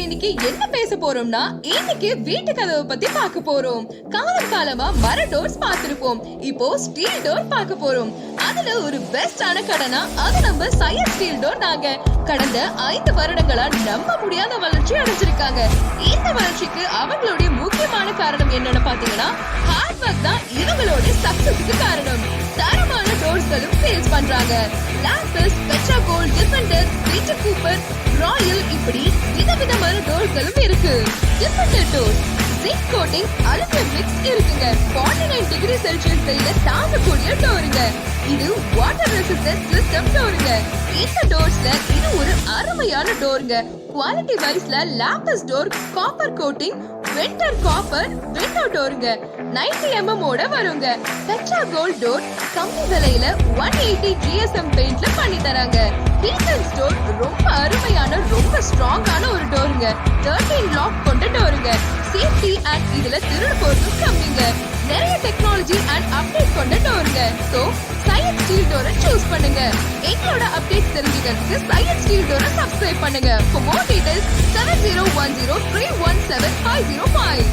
இன்னைக்கு என்ன பேச போறோம்னா, இன்னைக்கு வீட்டு கதவை பத்தி பார்க்க போறோம். காலம் காலமா மர டோர்ஸ் பார்த்திருப்போம். இப்போ ஸ்டீல் டோர் பார்க்க போறோம். அதுல ஒரு பெஸ்டான கடனா அது நம்ம சையத் ஸ்டீல் டோர் தாங்க. கடந்த 5 வருடங்களா நம்ப முடியாத வளர்ச்சி அடைஞ்சிருக்காங்க. இந்த வளர்ச்சிக்கு அவங்களுடைய முக்கியமான காரணம் என்னன்னு பாத்தீங்கன்னா, ஹார்ட் ஒர்க் தான் இவங்களோட சக்சஸ்க்கு காரணம். தரமான டோர்ஸ்களும் சேல்ஸ் பண்றாங்க. லாம்பஸ், Petra Gold, defender, Peter Cooper, royal இப்படி விதவிதமான டோர்களும் இருக்கு. Defender door zinc coating aluminium mix இருக்குங்க. 49 டிகிரி செல்சியஸ் வெயில தாங்கக்கூடிய டோருங்க. இது வாட்டர் ரெசிஸ்டன்ட் சிஸ்டம் டோருங்க. இந்த டோர்ஸ்ல இது ஒரு அருமையான டோருங்க. குவாலிட்டி வைஸ்ல லாம்பஸ் door copper coating vendor copper window டோருங்க. 90 mm ஓட வருங்க. பெட்ரா கோல்ட் டோர் கம்மி விலையில 180 GSM பெயிண்ட்ல பண்ணி தராங்க. ஹீட்டன்ஸ் டோர் ரொம்ப அருமையான ரொம்ப ஸ்ட்ராங்கான ஒரு டோருங்க. 13 லாக் கொண்ட டோருங்க. சேஃப்டி அண்ட் இதுல திருடு போறதும் கம்மிங்க. நிறைய டெக்னாலஜி அண்ட் அப்டேட் கொண்ட டோருங்க. சோ சையத் ஸ்டீல் டோரை சூஸ் பண்ணுங்க. எங்களோட அப்டேட் தெரிஞ்சுக்கிறதுக்கு சையத் ஸ்டீல் டோரை சப்ஸ்கிரைப் பண்ணுங்க. For more details 7010317505